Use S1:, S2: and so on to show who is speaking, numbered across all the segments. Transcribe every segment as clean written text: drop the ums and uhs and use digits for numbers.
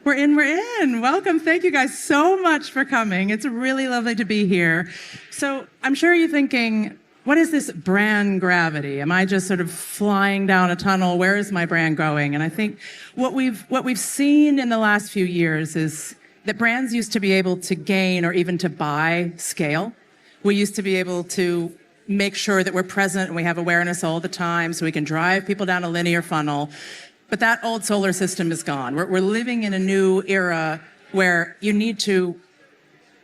S1: We're in. Welcome. Thank you guys so much for coming. It's really lovely to be here. So I'm sure you're thinking, what is this brand gravity? Am I just sort of flying down a tunnel? Where is my brand going? And I think what we've seen in the last few years is that brands used to be able to gain or even to buy scale. We used to be able to make sure that we're present and we have awareness all the time so we can drive people down a linear funnel. But that old solar system is gone. We're living in a new era where you need to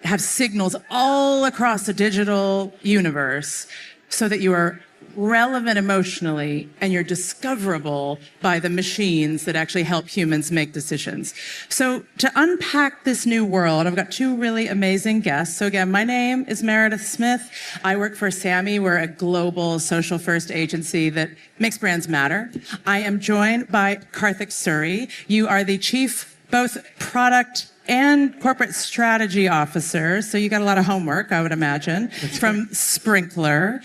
S1: have signals all across the digital universe so that you are relevant emotionally and you're discoverable by the machines that actually help humans make decisions. So to unpack this new world, I've got two really amazing guests. So again, my name is Meredith Smith. I work for SAMY. We're a global social first agency that makes brands matter. I am joined by Karthik Suri. You are the chief both product and corporate strategy officer. So you got a lot of homework, I would imagine, from Sprinklr.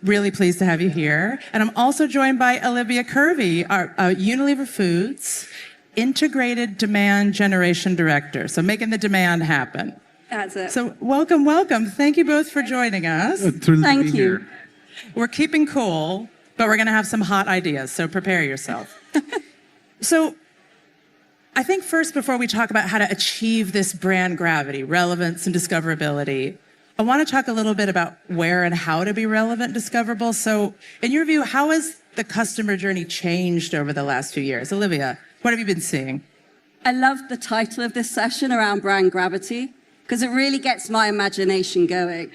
S1: Really pleased to have you here. And I'm also joined by Olivia Kirby, our Unilever Foods Integrated Demand Generation Director. So making the demand happen.
S2: That's it.
S1: So welcome, welcome. Thank you both for joining us.
S2: Thank you.
S1: We're keeping cool, but we're going to have some hot ideas, so prepare yourself. So I think first, before we talk about how to achieve this brand gravity, relevance, and discoverability, I want to talk a little bit about where and how to be relevant and discoverable. So in your view, how has the customer journey changed over the last few years? Olivia, what have you been seeing?
S2: I love the title of this session around brand gravity because it really gets my imagination going.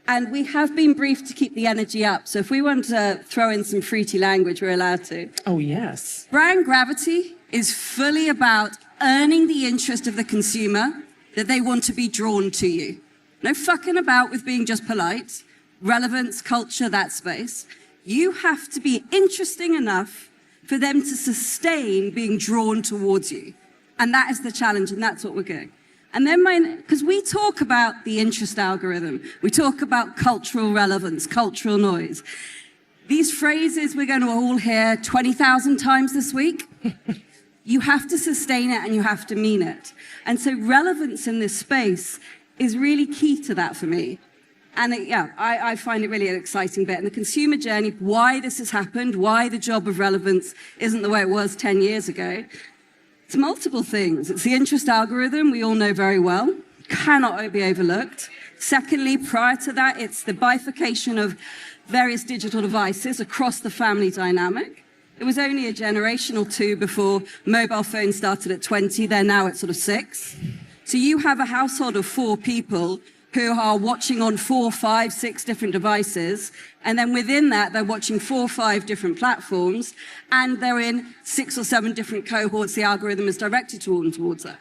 S2: And we have been briefed to keep the energy up. So if we want to throw in some fruity language, we're allowed to.
S1: Oh, yes.
S2: Brand gravity is fully about earning the interest of the consumer that they want to be drawn to you. No fucking about with being just polite, relevance, culture, that space. You have to be interesting enough for them to sustain being drawn towards you. And that is the challenge, and that's what we're doing. And then because we talk about the interest algorithm, we talk about cultural relevance, cultural noise. These phrases we're going to all hear 20,000 times this week. You have to sustain it and you have to mean it. And so relevance in this space is really key to that for me. And I find it really an exciting bit. And the consumer journey, why this has happened, why the job of relevance isn't the way it was 10 years ago. It's multiple things. It's the interest algorithm, we all know very well, cannot be overlooked. Secondly, prior to that, it's the bifurcation of various digital devices across the family dynamic. It was only a generation or two before mobile phones started at 20. They're now at sort of 6. So you have a household of 4 people who are watching on 4, 5, 6 different devices. And then within that, they're watching 4 or 5 different platforms. And they're in 6 or 7 different cohorts the algorithm is directed towards that.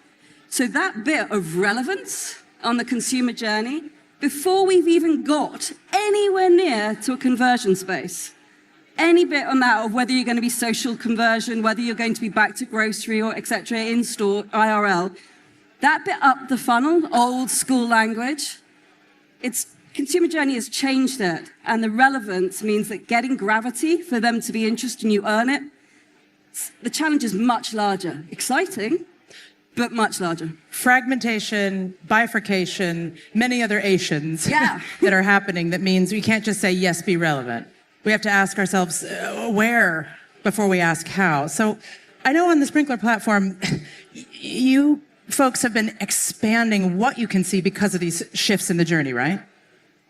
S2: So that bit of relevance on the consumer journey, before we've even got anywhere near to a conversion space, any bit on that of whether you're going to be social conversion, whether you're going to be back to grocery or et cetera, in-store, IRL, that bit up the funnel, old school language, consumer journey has changed it. And the relevance means that getting gravity for them to be interested and you earn it, the challenge is much larger. Exciting, but much larger.
S1: Fragmentation, bifurcation, many other Asians that are happening that means we can't just say, yes, be relevant. We have to ask ourselves where before we ask how. So I know on the Sprinklr platform, you folks have been expanding what you can see because of these shifts in the journey, right?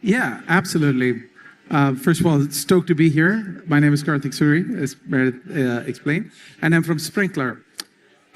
S3: Yeah, absolutely. First of all, stoked to be here. My name is Karthik Suri, as Meredith explained, and I'm from Sprinklr.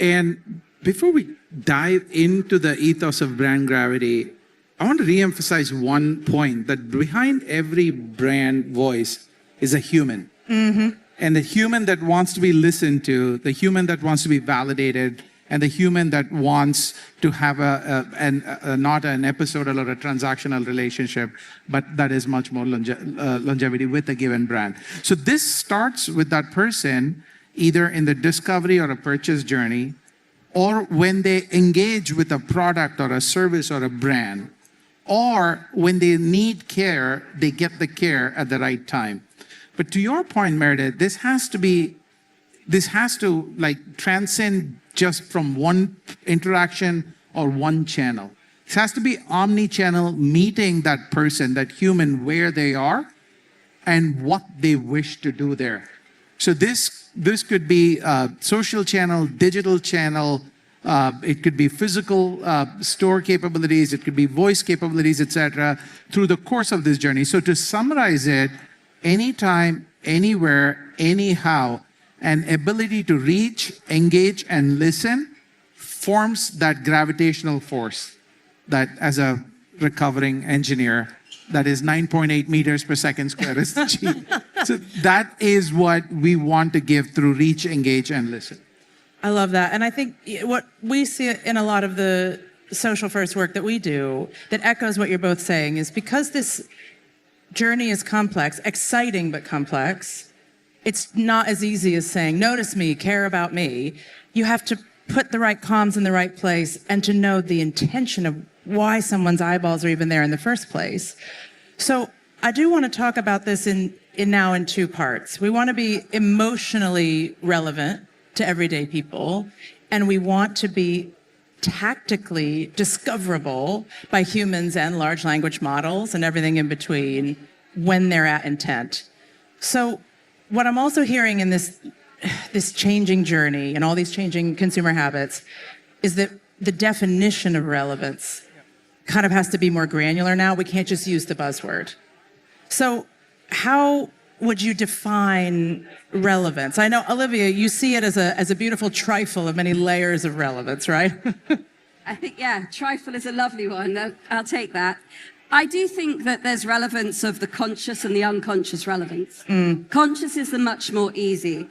S3: And before we dive into the ethos of brand gravity, I want to re-emphasize one point, that behind every brand voice is a human. Mm-hmm. And the human that wants to be listened to, the human that wants to be validated, and the human that wants to have not an episodal or a transactional relationship, but that is much more longevity with a given brand. So this starts with that person either in the discovery or a purchase journey, or when they engage with a product or a service or a brand, or when they need care, they get the care at the right time. But to your point, Meredith, this has to like transcend just from one interaction or one channel. It has to be omni-channel, meeting that person, that human, where they are and what they wish to do there. So this could be social channel, digital channel, it could be physical store capabilities, it could be voice capabilities, etc., through the course of this journey. So to summarize it, anytime, anywhere, anyhow, an ability to reach, engage, and listen forms that gravitational force that, as a recovering engineer, that is 9.8 meters per second squared is G. So that is what we want to give through reach, engage, and listen.
S1: I love that. And I think what we see in a lot of the social first work that we do that echoes what you're both saying is because this journey is complex, exciting but complex, it's not as easy as saying, notice me, care about me. You have to put the right comms in the right place and to know the intention of why someone's eyeballs are even there in the first place. So I do want to talk about this in two parts. We want to be emotionally relevant to everyday people, and we want to be tactically discoverable by humans and large language models and everything in between when they're at intent. So what I'm also hearing in this changing journey and all these changing consumer habits is that the definition of relevance kind of has to be more granular now. We can't just use the buzzword. So how would you define relevance? I know, Olivia, you see it as a beautiful trifle of many layers of relevance, right?
S2: I think, yeah, trifle is a lovely one. I'll take that. I do think that there's relevance of the conscious and the unconscious relevance. Conscious is the much more easy.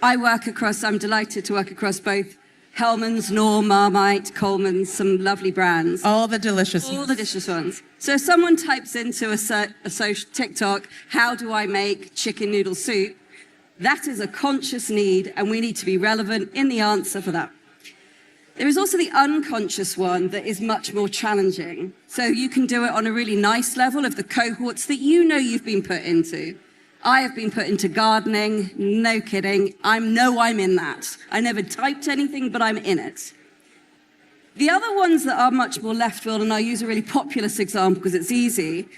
S2: I'm delighted to work across both Hellmann's, Knorr, Marmite, Coleman's, some lovely brands.
S1: All the delicious ones.
S2: All the delicious ones. So if someone types into a social TikTok, how do I make chicken noodle soup? That is a conscious need, and we need to be relevant in the answer for that. There is also the unconscious one that is much more challenging. So you can do it on a really nice level of the cohorts that you know you've been put into. I have been put into gardening, no kidding. I'm in that. I never typed anything, but I'm in it. The other ones that are much more left field, and I'll use a really populist example because it's easy,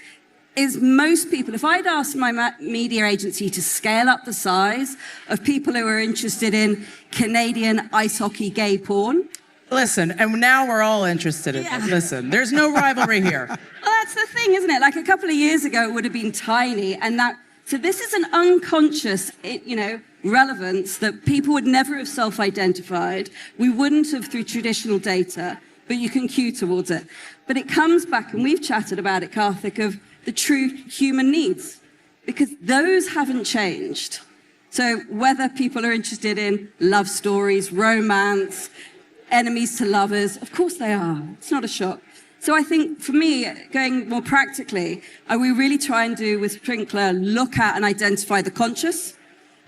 S2: is most people, if I'd asked my media agency to scale up the size of people who are interested in Canadian ice hockey gay porn.
S1: Listen, and now we're all interested in it. Listen, there's no rivalry here.
S2: Well, that's the thing, isn't it? Like a couple of years ago, it would have been tiny, and that. So this is an unconscious, relevance that people would never have self-identified. We wouldn't have through traditional data, but you can cue towards it. But it comes back, and we've chatted about it, Karthik, of the true human needs, because those haven't changed. So whether people are interested in love stories, romance, enemies to lovers, of course they are. It's not a shock. So I think for me, going more practically, we really try and do with Sprinklr, look at and identify the conscious,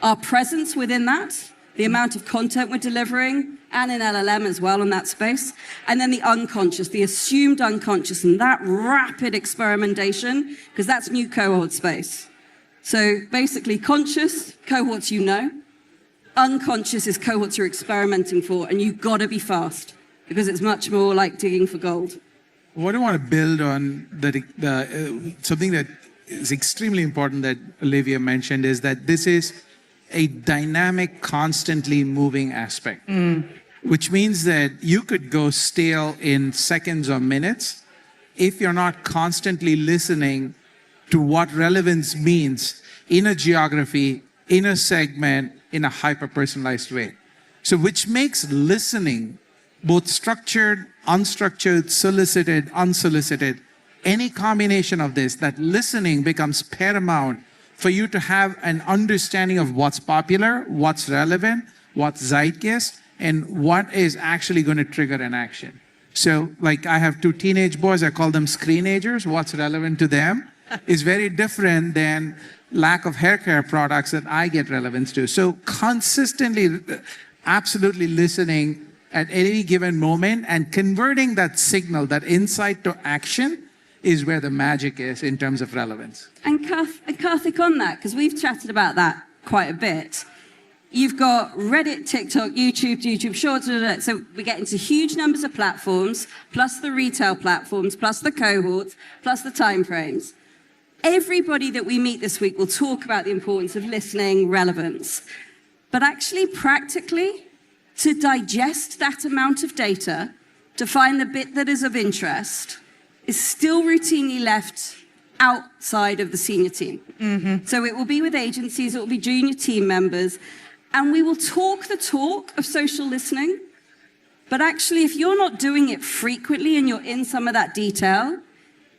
S2: our presence within that, the amount of content we're delivering, and in LLM as well in that space, and then the unconscious, the assumed unconscious, and that rapid experimentation, because that's new cohort space. So basically conscious, cohorts you know, unconscious is cohorts you're experimenting for, and you've got to be fast, because it's much more like digging for gold.
S3: What I want to build on something that is extremely important that Olivia mentioned is that this is a dynamic, constantly moving aspect, which means that you could go stale in seconds or minutes if you're not constantly listening to what relevance means in a geography, in a segment, in a hyper-personalized way. So which makes listening both structured, unstructured, solicited, unsolicited, any combination of this, that listening becomes paramount for you to have an understanding of what's popular, what's relevant, what's zeitgeist, and what is actually going to trigger an action. So like I have 2 teenage boys, I call them screenagers. What's relevant to them is very different than lack of hair care products that I get relevance to. So consistently, absolutely listening at any given moment and converting that signal, that insight to action is where the magic is in terms of relevance.
S2: And Karthik on that, because we've chatted about that quite a bit. You've got Reddit, TikTok, YouTube Shorts. So we get into huge numbers of platforms, plus the retail platforms, plus the cohorts, plus the timeframes. Everybody that we meet this week will talk about the importance of listening, relevance. But actually, practically, to digest that amount of data, to find the bit that is of interest, is still routinely left outside of the senior team. So it will be with agencies, it will be junior team members, and we will talk the talk of social listening. But actually, if you're not doing it frequently and you're in some of that detail,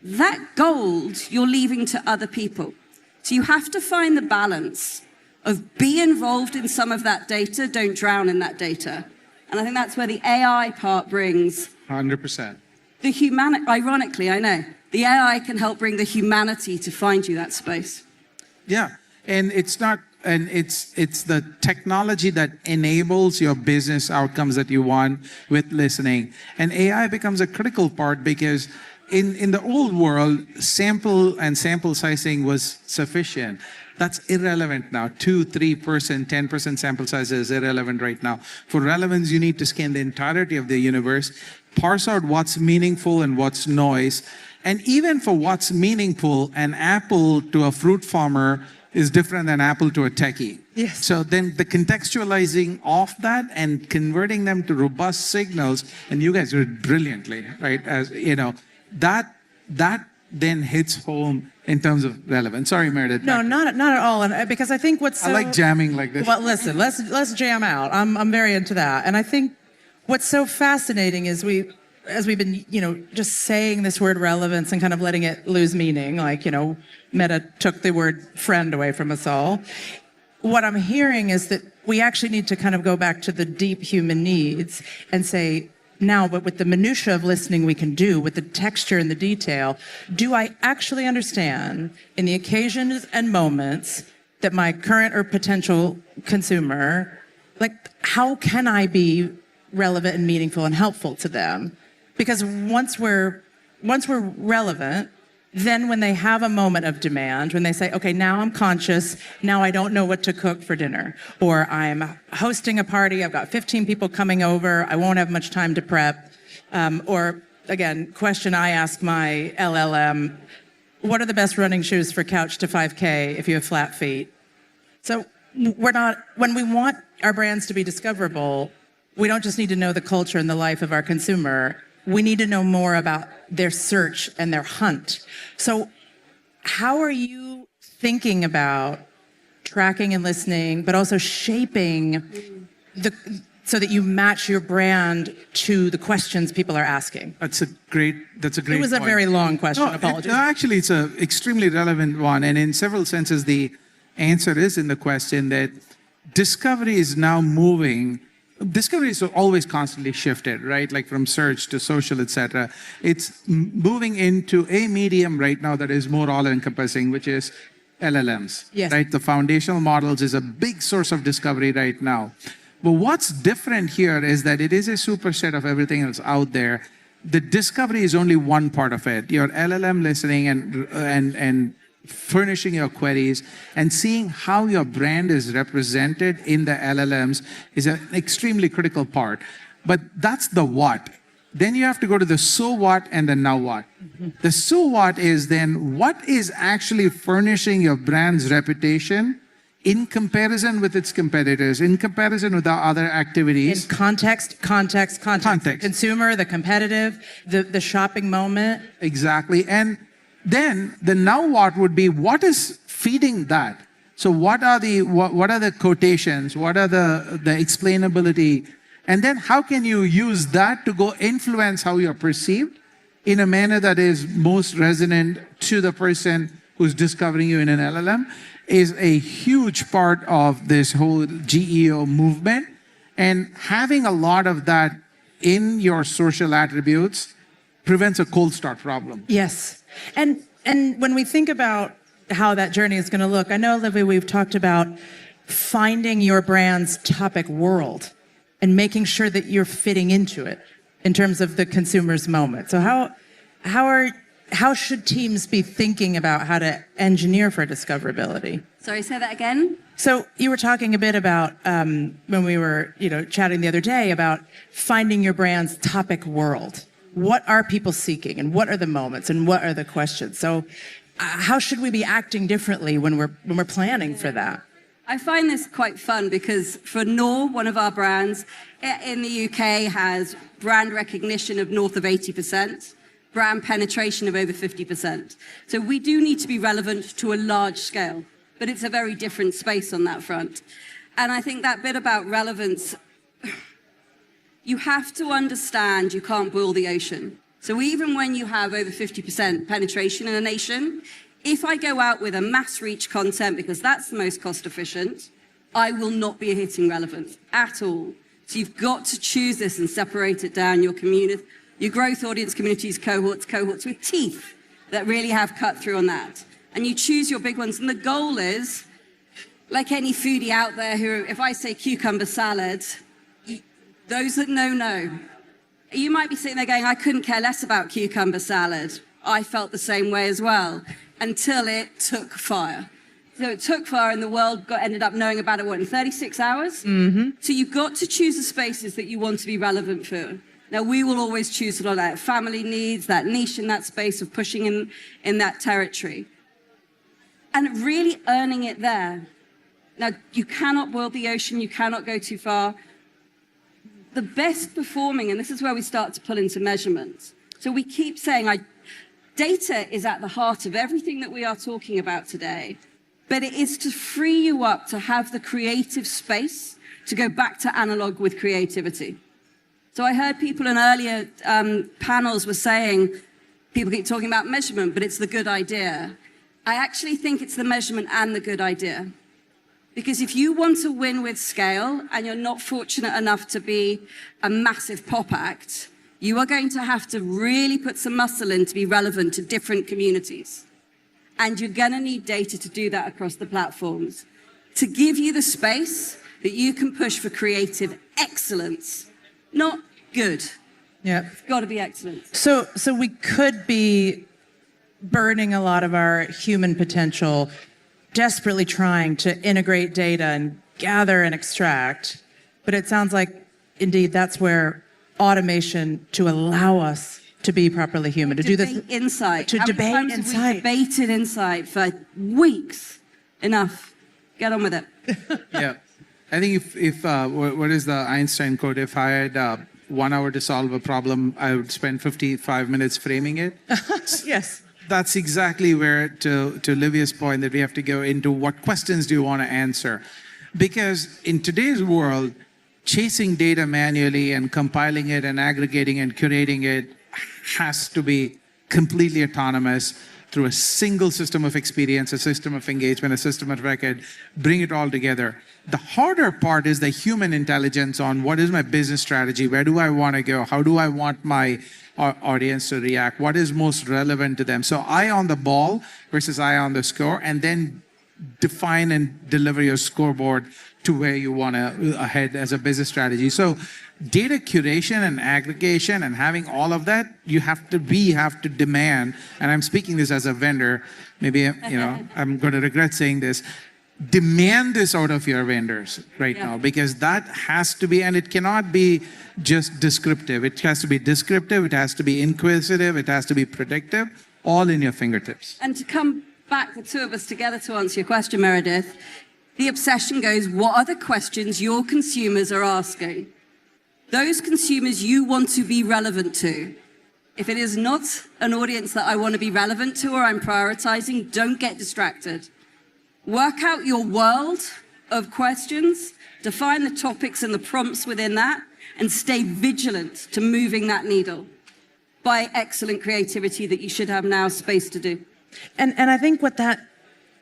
S2: that gold you're leaving to other people. So you have to find the balance of be involved in some of that data, don't drown in that data. And I think that's where the AI part brings
S3: 100%.
S2: the humanity. Ironically, I know, the AI can help bring the humanity to find you that space.
S3: Yeah, and it's the technology that enables your business outcomes that you want with listening. And AI becomes a critical part because in the old world, sample sizing was sufficient. That's irrelevant now. 2%, 3%, 10% sample size is irrelevant right now. For relevance, you need to scan the entirety of the universe, parse out what's meaningful and what's noise. And even for what's meaningful, an apple to a fruit farmer is different than apple to a techie.
S1: Yes.
S3: So then the contextualizing of that and converting them to robust signals, and you guys did brilliantly, right? As you know, that then hits home in terms of relevance. Sorry, Meredith.
S1: No, not at all. And because I think what's so,
S3: I like jamming like this.
S1: Well, listen, let's jam out. I'm very into that. And I think what's so fascinating is as we've been, just saying this word relevance and kind of letting it lose meaning, like, Meta took the word friend away from us all. What I'm hearing is that we actually need to kind of go back to the deep human needs and say, now, but with the minutia of listening we can do, with the texture and the detail, do I actually understand in the occasions and moments that my current or potential consumer, like, how can I be relevant and meaningful and helpful to them? Because once we're relevant, then when they have a moment of demand, when they say, okay, now I'm conscious, now I don't know what to cook for dinner, or I'm hosting a party, I've got 15 people coming over, I won't have much time to prep, or again, question I ask my LLM, what are the best running shoes for couch to 5K if you have flat feet? So when we want our brands to be discoverable, we don't just need to know the culture and the life of our consumer, we need to know more about their search and their hunt. So how are you thinking about tracking and listening, but also shaping so that you match your brand to the questions people are asking?
S3: That's a great
S1: It was a
S3: point.
S1: very long question, apologies.
S3: Actually, it's an extremely relevant one. And in several senses, the answer is in the question that discovery is now moving. Discovery is always constantly shifted, right? Like from search to social, etc. It's moving into a medium right now that is more all-encompassing, which is LLMs.
S1: Yes.
S3: Right? The foundational models is a big source of discovery right now. But what's different here is that it is a superset of everything else out there. The discovery is only one part of it. Your LLM listening and furnishing your queries and seeing how your brand is represented in the LLMs is an extremely critical part. But that's the what. Then you have to go to the so what and the now what. The so what is then what is actually furnishing your brand's reputation in comparison with its competitors, in comparison with the other activities.
S1: In context. The consumer, the competitive, the shopping moment.
S3: Exactly. And then the now what would be what is feeding that? So what are the quotations? What are the explainability? And then how can you use that to go influence how you're perceived in a manner that is most resonant to the person who's discovering you in an LLM is a huge part of this whole GEO movement. And having a lot of that in your social attributes prevents a cold start problem.
S1: Yes. And when we think about how that journey is going to look, I know, Olivia, we've talked about finding your brand's topic world and making sure that you're fitting into it in terms of the consumer's moment. So how are how should teams be thinking about how to engineer for discoverability?
S2: Sorry, say that again?
S1: So you were talking a bit about when we were, chatting the other day about finding your brand's topic world. What are people seeking, and what are the moments, and what are the questions? So, how should we be acting differently when we're planning for that?
S2: I find this quite fun because for Knorr, one of our brands in the UK has brand recognition of north of 80%, brand penetration of over 50%. So we do need to be relevant to a large scale, but it's a very different space on that front. And I think that bit about relevance, you have to understand you can't boil the ocean. So even when you have over 50% penetration in a nation, if I go out with a mass reach content because that's the most cost efficient, I will not be hitting relevance at all. So you've got to choose this and separate it down, your community, your growth audience, communities, cohorts with teeth that really have cut through on that. And you choose your big ones. And the goal is, like any foodie out there who, if I say cucumber salad, those that know. You might be sitting there going, I couldn't care less about cucumber salad. I felt the same way as well, until it took fire. So it took fire and the world ended up knowing about it, in 36 hours? Mm-hmm. So you've got to choose the spaces that you want to be relevant for. Now, we will always choose a lot of that family needs, that niche in that space of pushing in that territory. And really earning it there. Now, you cannot boil the ocean, you cannot go too far. The best performing, and this is where we start to pull into measurements. So we keep saying, data is at the heart of everything that we are talking about today, but it is to free you up to have the creative space to go back to analog with creativity. So I heard people in earlier panels were saying, people keep talking about measurement, but it's the good idea. I actually think it's the measurement and the good idea. Because if you want to win with scale and you're not fortunate enough to be a massive pop act, you are going to have to really put some muscle in to be relevant to different communities. And you're going to need data to do that across the platforms, to give you the space that you can push for creative excellence, not good.
S1: Yeah.
S2: It's got to be excellent.
S1: So we could be burning a lot of our human potential, desperately trying to integrate data and gather and extract. But it sounds like, indeed, that's where automation to allow us to be properly human, to do this.
S2: Insight.
S1: To debate insight.
S2: We debated insight for weeks. Enough. Get on with it.
S3: Yeah. I think if what is the Einstein quote? If I had 1 hour to solve a problem, I would spend 55 minutes framing it.
S1: Yes.
S3: That's exactly where, to Olivia's point, that we have to go into what questions do you want to answer. Because in today's world, chasing data manually and compiling it and aggregating and curating it has to be completely autonomous through a single system of experience, a system of engagement, a system of record, bring it all together. The harder part is the human intelligence on what is my business strategy, where do I want to go, how do I want my audience to react, what is most relevant to them. So eye on the ball versus eye on the score, and then define and deliver your scoreboard to where you want to head as a business strategy. So data curation and aggregation and having all of that, we have to demand, and I'm speaking this as a vendor, maybe I'm going to regret saying this, demand this out of your vendors right now, because that has to be, and it cannot be just descriptive. It has to be descriptive, it has to be inquisitive, it has to be predictive, all in your fingertips.
S2: And to come back, the two of us together to answer your question, Meredith, the obsession goes, what are the questions your consumers are asking? Those consumers you want to be relevant to. If it is not an audience that I want to be relevant to or I'm prioritizing, don't get distracted. Work out your world of questions, define the topics and the prompts within that, and stay vigilant to moving that needle by excellent creativity that you should have now space to do.
S1: And I think what that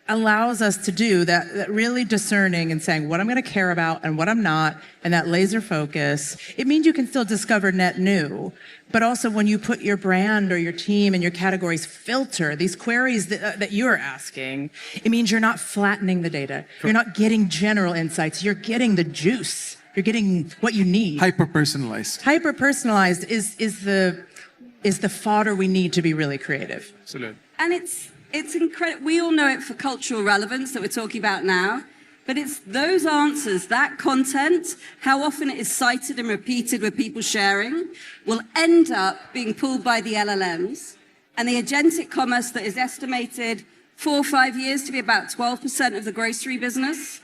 S1: allows us to do, that really discerning and saying what I'm going to care about and what I'm not, and that laser focus, it means you can still discover net new. But also when you put your brand or your team and your categories filter, these queries that you're asking, it means you're not flattening the data. You're not getting general insights. You're getting the juice. You're getting what you need.
S3: Hyper-personalized.
S1: Hyper-personalized is is the fodder we need to be really creative.
S3: Absolutely.
S2: And it's incredible. We all know it for cultural relevance that we're talking about now, but it's those answers, that content, how often it is cited and repeated with people sharing, will end up being pulled by the LLMs. And the agentic commerce that is estimated 4 or 5 years to be about 12% of the grocery business.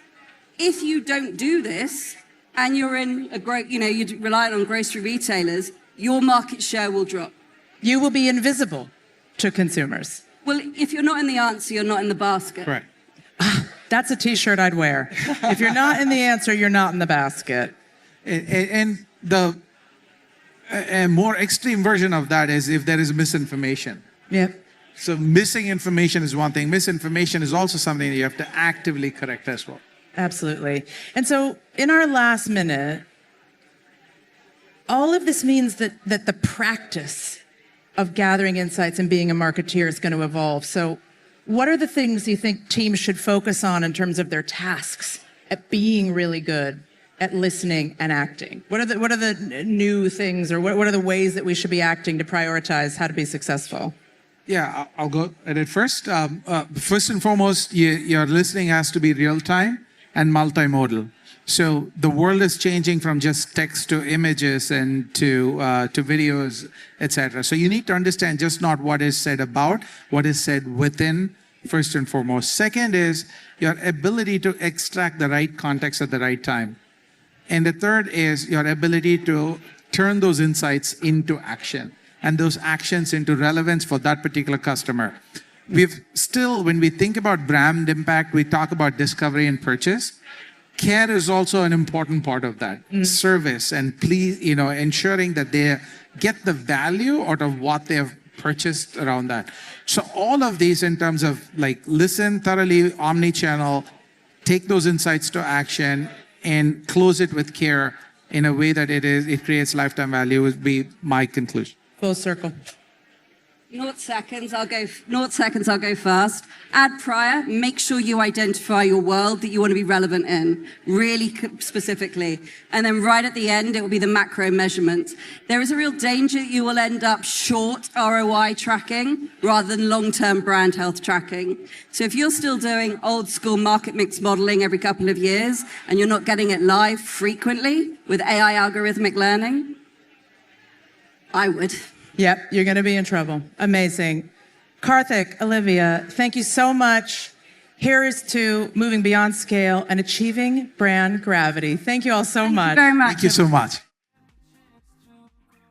S2: If you don't do this, and you're in you're relying on grocery retailers, your market share will drop.
S1: You will be invisible to consumers.
S2: Well, if you're not in the answer, you're not in the basket.
S3: Correct.
S1: That's a t-shirt I'd wear. If you're not in the answer, you're not in the basket.
S3: And a more extreme version of that is if there is misinformation.
S1: Yep.
S3: So missing information is one thing. Misinformation is also something that you have to actively correct as well.
S1: Absolutely. And so in our last minute, all of this means that the practice of gathering insights and being a marketeer is going to evolve. So what are the things you think teams should focus on in terms of their tasks at being really good at listening and acting? What are the new things, or what are the ways that we should be acting to prioritize how to be successful?
S3: Yeah, I'll go at it first. First and foremost, your listening has to be real time and multimodal. So the world is changing from just text to images and to videos, etc. So you need to understand just not what is said about, what is said within, first and foremost. Second is your ability to extract the right context at the right time. And the third is your ability to turn those insights into action, and those actions into relevance for that particular customer. When we think about brand impact, we talk about discovery and purchase. Care is also an important part of that. Service and ensuring that they get the value out of what they have purchased around that. So all of these in terms of listen thoroughly, omni-channel, take those insights to action, and close it with care in a way that it creates lifetime value would be my conclusion.
S1: Full circle.
S2: 0 seconds, I'll go fast. Add prior, make sure you identify your world that you want to be relevant in, really specifically. And then right at the end, it will be the macro measurement. There is a real danger that you will end up short ROI tracking rather than long-term brand health tracking. So if you're still doing old school market mix modeling every couple of years and you're not getting it live frequently with AI algorithmic learning, I would.
S1: Yep, you're going to be in trouble. Amazing. Karthik, Olivia, thank you so much. Here is to moving beyond scale and achieving brand gravity. Thank you all so much.
S2: Thank you very much.
S3: Thank you so much.